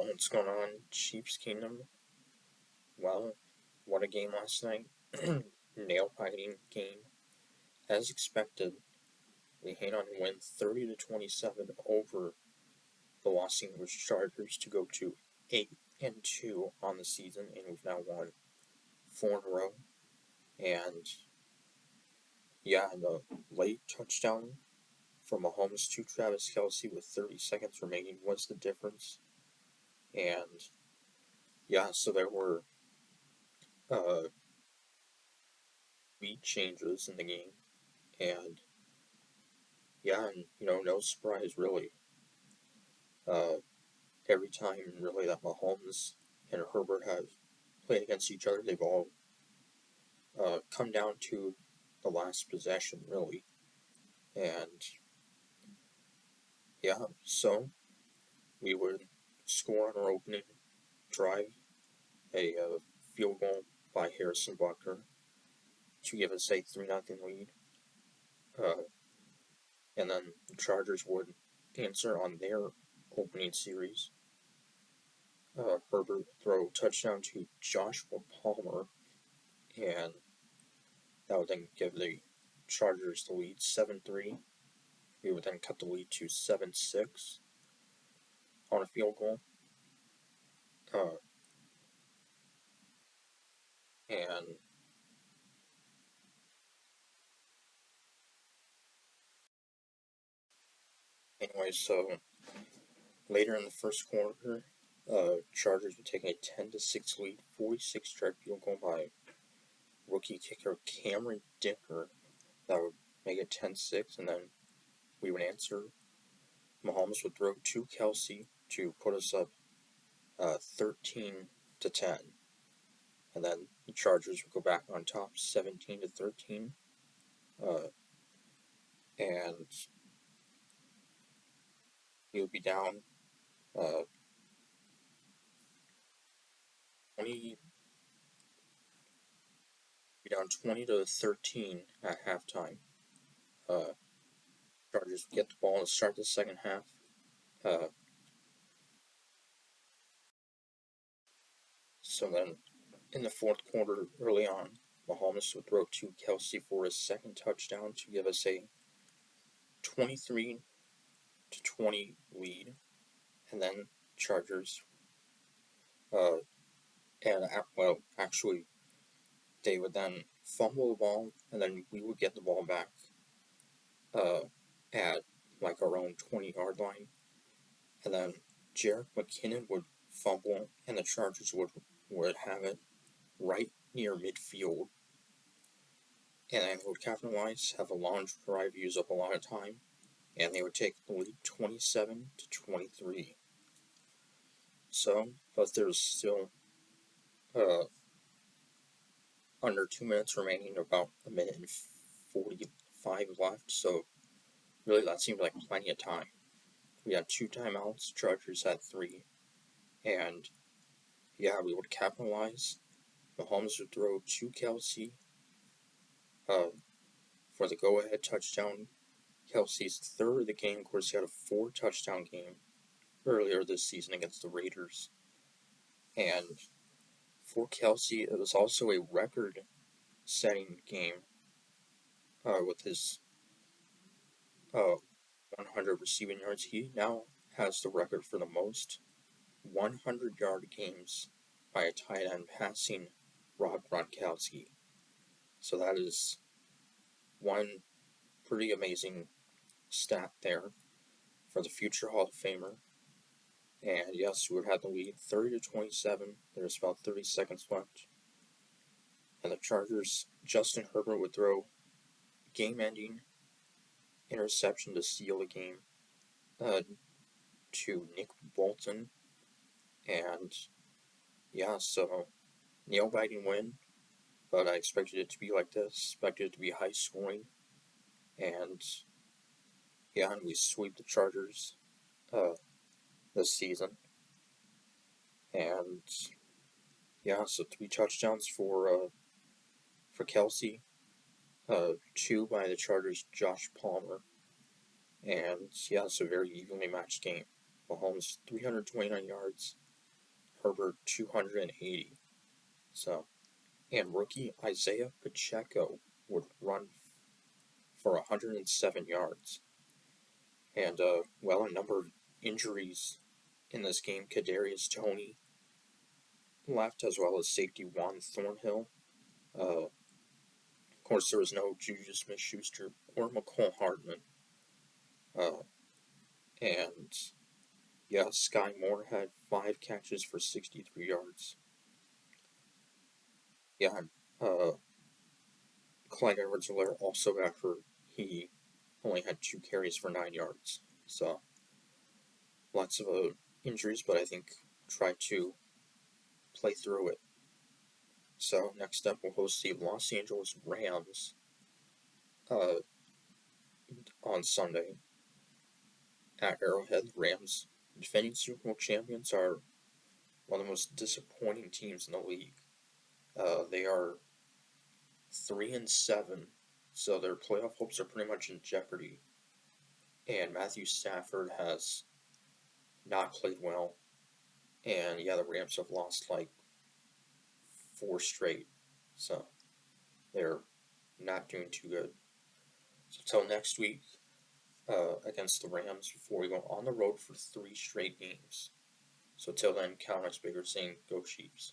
Well, what's going on, Chiefs Kingdom? Well, what a game last night. Nail-biting game. As expected, we hang on to win 30-27 over the Los Angeles Chargers to go to 8-2 on the season, and we've now won 4 in a row. And yeah, the late touchdown from Mahomes to Travis Kelce with 30 seconds remaining was the difference. And yeah, so there were beat changes in the game, and no surprise really. Every time really that Mahomes and Herbert have played against each other, they've all come down to the last possession really, and yeah, so we would score on our opening drive a field goal by Harrison Butker to give us a 3-0 lead. And then the Chargers would answer on their opening series. Herbert would throw a touchdown to Joshua Palmer, and that would then give the Chargers the lead 7-3. We would then cut the lead to 7-6 on a field goal. And anyway, so later in the first quarter, Chargers would take a 10-6 lead, 46-yard field goal by rookie kicker Cameron Dicker. That would make it 10-6, and then we would answer. Mahomes would throw to Kelce to put us up 13-10. And then the Chargers would go back on top 17-13. And he would be down 20-13 at halftime. Chargers would get the ball to start the second half. So then in the fourth quarter, early on, Mahomes would throw to Kelce for his second touchdown to give us a 23-20 lead. And then Chargers, actually, they would then fumble the ball, and then we would get the ball back at like our own 20-yard line. And then Jerick McKinnon would fumble, and the Chargers would have it right near midfield. And then would capitalize, have a long drive, use up a lot of time, and they would take the lead 27-23. So, but there's still under 2 minutes remaining, about a minute and 45 left, so really that seemed like plenty of time. We had 2 timeouts, Chargers had 3, and yeah, we would capitalize. Mahomes would throw to Kelce for the go-ahead touchdown. Kelce's third of the game. Of course, he had a 4-touchdown game earlier this season against the Raiders. And for Kelce, it was also a record-setting game with his 100 receiving yards. He now has the record for the most 100-yard games by a tight end passing Rob Gronkowski. So that is one pretty amazing stat there for the future Hall of Famer. And yes, we would have the lead 30-27. There's about 30 seconds left. And the Chargers, Justin Herbert would throw game-ending interception to seal the game to Nick Bolton. And yeah, so nail-biting win. But I expected it to be like this. Expected it to be high scoring. And yeah, and we sweep the Chargers this season. And yeah, so 3 touchdowns for Kelce, 2 by the Chargers' Josh Palmer, and yeah, it's a very evenly matched game. Mahomes 329 yards, Herbert 280. So, and rookie Isaiah Pacheco would run for 107 yards. And, a number of injuries in this game. Kadarius Toney left, as well as safety Juan Thornhill. Of course, there was no Juju Smith-Schuster or McCole Hardman. And yeah, Sky Moore had 5 catches for 63 yards. Yeah, Clyde Edwards-Helaire also got hurt. He only had 2 carries for 9 yards. So, lots of injuries, but I think try to play through it. So, next up, we'll host the Los Angeles Rams on Sunday at Arrowhead. The Rams, defending Super Bowl champions, are one of the most disappointing teams in the league. They are 3-7, so their playoff hopes are pretty much in jeopardy. And Matthew Stafford has not played well. And yeah, the Rams have lost like 4 straight. So they're not doing too good. So till next week against the Rams before we go on the road for 3 straight games. So till then, Cal Bigger saying, go Chiefs.